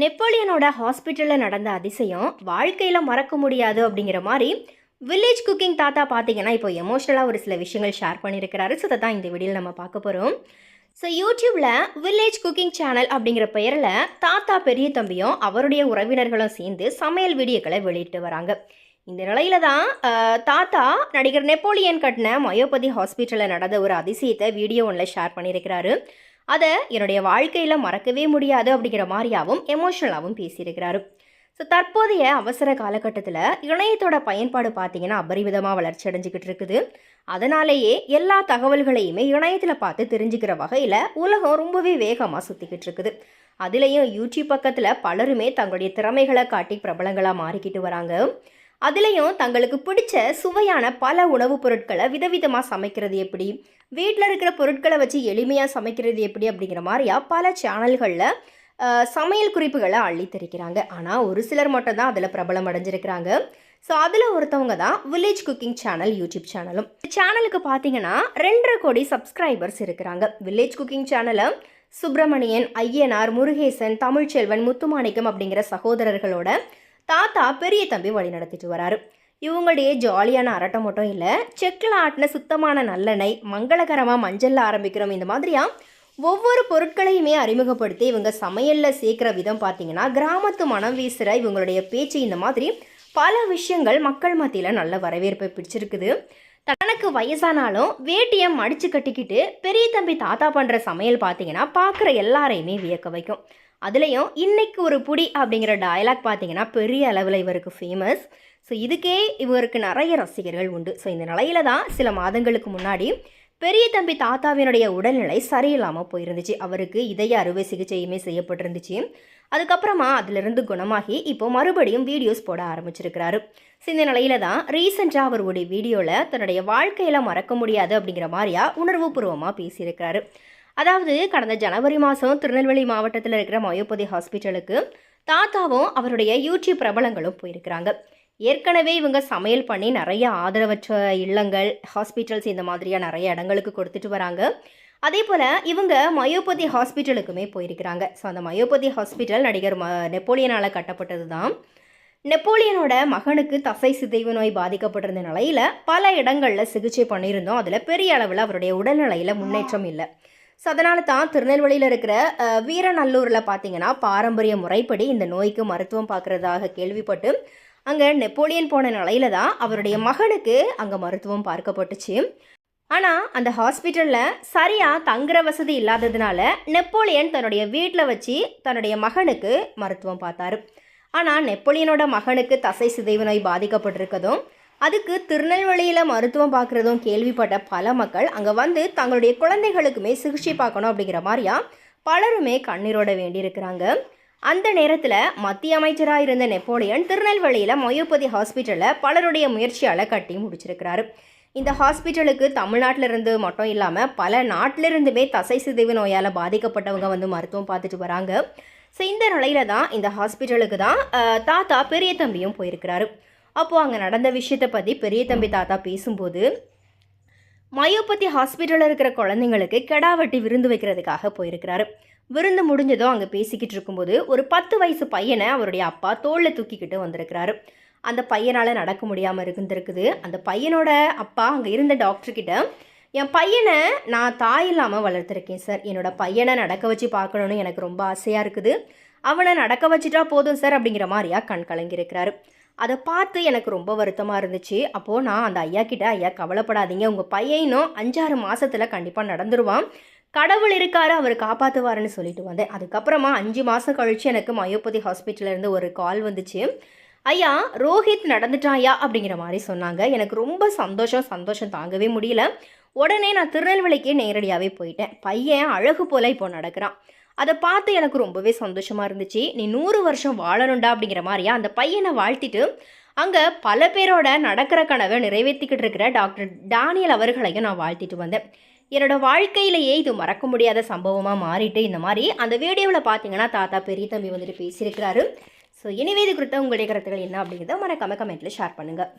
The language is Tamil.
நெப்போலியனோட ஹாஸ்பிட்டலில் நடந்த அதிசயம் வாழ்க்கையில் மறக்க முடியாது அப்படிங்கிற மாதிரி வில்லேஜ் குக்கிங் தாத்தா பார்த்தீங்கன்னா இப்போ எமோஷ்னலாக ஒரு சில விஷயங்கள் ஷேர் பண்ணியிருக்கிறாரு. ஸோ அதை தான் இந்த வீடியோவில் நம்ம பார்க்க போகிறோம். ஸோ யூடியூப்பில் வில்லேஜ் குக்கிங் சேனல் அப்படிங்கிற பெயரில் தாத்தா பெரிய தம்பியும் அவருடைய உறவினர்களும் சேர்ந்து சமையல் வீடியோக்களை வெளியிட்டு வராங்க. இந்த நிலையில தான் தாத்தா நடிகர் நெப்போலியன் கட்டின மயோபதி ஹாஸ்பிட்டலில் நடந்த ஒரு அதிசயத்தை வீடியோ ஒன்றில் ஷேர் பண்ணியிருக்கிறாரு. அதை என்னுடைய வாழ்க்கையில் மறக்கவே முடியாது அப்படிங்கிற மாதிரியாகவும் எமோஷனலாகவும் பேசியிருக்கிறாரு. ஸோ தற்போதைய அவசர காலகட்டத்தில் இணையத்தோட பயன்பாடு பார்த்தீங்கன்னா அபரிவிதமாக வளர்ச்சி அடைஞ்சிக்கிட்டு இருக்குது. அதனாலேயே எல்லா தகவல்களையுமே இணையத்தில் பார்த்து தெரிஞ்சுக்கிற வகையில் உலகம் ரொம்பவே வேகமாக சுற்றிக்கிட்டு இருக்குது. அதுலேயும் யூடியூப் பக்கத்தில் பலருமே தங்களுடைய திறமைகளை காட்டி பிரபலங்களாக மாறிக்கிட்டு வராங்க. அதுலேயும் தங்களுக்கு பிடிச்ச சுவையான பல உணவுப் பொருட்களை விதவிதமாக சமைக்கிறது எப்படி, வீட்டில் இருக்கிற பொருட்களை வச்சு எளிமையாக சமைக்கிறது எப்படி அப்படிங்கிற மாதிரியா பல சேனல்களில் சமையல் குறிப்புகளை அள்ளி தெரிக்கிறாங்க. ஆனால் ஒரு சிலர் மட்டும் தான் அதில் பிரபலம் அடைஞ்சிருக்கிறாங்க. ஸோ அதில் ஒருத்தவங்க தான் வில்லேஜ் குக்கிங் சேனல் யூடியூப் சேனலும். சேனலுக்கு பார்த்தீங்கன்னா 2.5 கோடி சப்ஸ்கிரைபர்ஸ் இருக்கிறாங்க. வில்லேஜ் குக்கிங் சேனலை சுப்பிரமணியன், ஐயனார், முருகேசன், தமிழ்ச்செல்வன், முத்துமாணிக்கம் அப்படிங்கிற சகோதரர்களோட தாத்தா பெரிய தம்பி வழி நடத்திட்டு வராரு. இவங்களுடைய ஜாலியான அரட்டம் மட்டும் இல்லை, செக்கில் ஆட்டின சுத்தமான நல்லெண்ணெய், மங்களகரமாக மஞ்சளில் ஆரம்பிக்கிறோம், இந்த மாதிரியா ஒவ்வொரு பொருட்களையுமே அறிமுகப்படுத்தி இவங்க சமையலில் சேர்க்குற விதம் பார்த்தீங்கன்னா கிராமத்து மனம் வீசுகிற இவங்களுடைய பேச்சு, இந்த மாதிரி பல விஷயங்கள் மக்கள் மத்தியில் நல்ல வரவேற்பை பிடிச்சிருக்குது. தனக்கு வயசானாலும் வேட்டியை மடித்து கட்டிக்கிட்டு பெரிய தம்பி தாத்தா பண்ணுற சமையல் பார்த்தீங்கன்னா பார்க்குற எல்லாரையுமே வியக்க வைக்கும். அதுலேயும் இன்னைக்கு ஒரு புடி அப்படிங்கிற டயலாக் பார்த்தீங்கன்னா பெரிய அளவில் இவருக்கு ஃபேமஸ். ஸோ இதுக்கே இவருக்கு நிறைய ரசிகர்கள் உண்டு. ஸோ இந்த நிலையில தான் சில மாதங்களுக்கு முன்னாடி பெரிய தம்பி தாத்தாவினுடைய உடல்நிலை சரியில்லாமல் போயிருந்துச்சு. அவருக்கு இதய அறுவை சிகிச்சையுமே செய்யப்பட்டிருந்துச்சு. அதுக்கப்புறமா அதிலிருந்து குணமாகி இப்போ மறுபடியும் வீடியோஸ் போட ஆரம்பிச்சிருக்கிறாரு. ஸோ இந்த நிலையில தான் ரீசெண்டாக அவருடைய வீடியோவில் தன்னுடைய வாழ்க்கையில் மறக்க முடியாது அப்படிங்கிற மாதிரியா உணர்வுபூர்வமாக பேசியிருக்கிறாரு. அதாவது கடந்த ஜனவரி மாதம் திருநெல்வேலி மாவட்டத்தில் இருக்கிற மயோபதி ஹாஸ்பிட்டலுக்கு தாத்தாவும் அவருடைய யூடியூப் பிரபலங்களும் போயிருக்கிறாங்க. ஏற்கனவே இவங்க சமையல் பண்ணி நிறைய ஆதரவற்ற இல்லங்கள், ஹாஸ்பிட்டல்ஸ், இந்த மாதிரியாக நிறைய இடங்களுக்கு கொடுத்துட்டு வராங்க. அதே போல் இவங்க மயோபதி ஹாஸ்பிட்டலுக்குமே போயிருக்கிறாங்க. ஸோ அந்த மயோபதி ஹாஸ்பிட்டல் நடிகர் நெப்போலியனால் கட்டப்பட்டது தான். நெப்போலியனோட மகனுக்கு தசை சிதைவு நோய் பாதிக்கப்பட்டிருந்த நிலையில் பல இடங்களில் சிகிச்சை பண்ணியிருந்தோம். அதில் பெரிய அளவில் அவருடைய உடல்நிலையில் முன்னேற்றம் இல்லை. ஸோ அதனால தான் திருநெல்வேலியில் இருக்கிற வீரநல்லூரில் பார்த்தீங்கன்னா பாரம்பரிய முறைப்படி இந்த நோய்க்கு மருத்துவம் பார்க்குறதாக கேள்விப்பட்டு அங்கே நெப்போலியன் போன நிலையில தான் அவருடைய மகனுக்கு அங்கே மருத்துவம் பார்க்கப்பட்டுச்சு. ஆனால் அந்த ஹாஸ்பிட்டலில் சரியாக தங்குற வசதி இல்லாததுனால நெப்போலியன் தன்னுடைய வீட்டில் வச்சு தன்னுடைய மகனுக்கு மருத்துவம் பார்த்தாரு. ஆனால் நெப்போலியனோட மகனுக்கு தசை சிதைவு நோய் பாதிக்கப்பட்டிருக்கதும் அதுக்கு திருநெல்வேலியில் மருத்துவம் பார்க்குறதும் கேள்விப்பட்ட பல மக்கள் அங்கே வந்து தங்களுடைய குழந்தைகளுக்குமே சிகிச்சை பார்க்கணும் அப்படிங்கிற மாதிரியா பலருமே கண்ணீரோட வேண்டியிருக்கிறாங்க. அந்த நேரத்தில் மத்திய அமைச்சராக இருந்த நெப்போலியன் திருநெல்வேலியில் மயோபதி ஹாஸ்பிட்டலில் பலருடைய முயற்சியால் கட்டி முடிச்சிருக்கிறாரு. இந்த ஹாஸ்பிட்டலுக்கு தமிழ்நாட்டிலிருந்து மட்டும் இல்லாமல் பல நாட்டிலிருந்துமே தசை சிதைவு நோயால் பாதிக்கப்பட்டவங்க வந்து மருத்துவம் பார்த்துட்டு வராங்க. ஸோ இந்த நிலையில தான் இந்த ஹாஸ்பிட்டலுக்கு தான் தாத்தா பெரிய தம்பியும் போயிருக்கிறாரு. அப்போது அங்கே நடந்த விஷயத்தை பற்றி பெரிய தம்பி தாத்தா பேசும்போது மயோபதி ஹாஸ்பிட்டலில் இருக்கிற குழந்தைங்களுக்கு கெடாவட்டி விருந்து வைக்கிறதுக்காக போயிருக்கிறாரு. விருந்து முடிஞ்சதும் அங்கே பேசிக்கிட்டு இருக்கும்போது ஒரு 10 வயசு பையனை அவருடைய அப்பா தோளில் தூக்கிக்கிட்டு வந்திருக்கிறாரு. அந்த பையனால் நடக்க முடியாமல் இருந்திருக்குது. அந்த பையனோட அப்பா அங்கே இருந்த டாக்டர்கிட்ட, என் பையனை நான் தாய் இல்லாமல் வளர்த்துருக்கேன் சார், என்னோட பையனை நடக்க வச்சு பார்க்கணுன்னு எனக்கு ரொம்ப ஆசையாக இருக்குது, அவனை நடக்க வச்சுட்டா போதும் சார் அப்படிங்கிற மாதிரியா கண் கலங்கியிருக்கிறாரு. அதை பார்த்து எனக்கு ரொம்ப வருத்தமாக இருந்துச்சு. அப்போது நான் அந்த ஐயா கிட்ட, ஐயா கவலைப்படாதீங்க, உங்கள் பையனும் 5-6 மாதத்தில் கண்டிப்பாக நடந்துருவான், கடவுள் இருக்காரு, அவர் காப்பாற்றுவாருன்னு சொல்லிட்டு வந்தேன். அதுக்கப்புறமா 5 மாதம் கழித்து எனக்கு மயோபதி ஹாஸ்பிட்டலேருந்து ஒரு கால் வந்துச்சு. ஐயா ரோஹித் நடந்துட்டாயா அப்படிங்கிற மாதிரி சொன்னாங்க. எனக்கு ரொம்ப சந்தோஷம் தாங்கவே முடியல. உடனே நான் திருநெல்வேலிக்கு நேரடியாகவே போயிட்டேன். பையன் அழகு போல் இப்போ நடக்கிறான். அதை பார்த்து எனக்கு ரொம்பவே சந்தோஷமாக இருந்துச்சு. நீ 100 வருஷம் வாழணுண்டா அப்படிங்கிற மாதிரியா அந்த பையனை வாழ்த்திட்டு அங்கே பல பேரோட நடக்கிற கனவை நிறைவேற்றிக்கிட்டு இருக்கிற டாக்டர் டானியல் அவர்களையும் நான் வாழ்த்திட்டு வந்தேன். என்னோட வாழ்க்கையிலேயே இது மறக்க முடியாத சம்பவமாக மாறிட்டு இந்த மாதிரி அந்த வீடியோவில் பார்த்தீங்கன்னா தாத்தா பெரிய தம்பி வந்துட்டு பேசியிருக்கிறாரு. ஸோ எனிவே இது குறித்த உங்களுடைய கருத்துக்கள் என்ன அப்படிங்கிறத மறக்காம கமெண்ட்டில் ஷேர் பண்ணுங்கள்.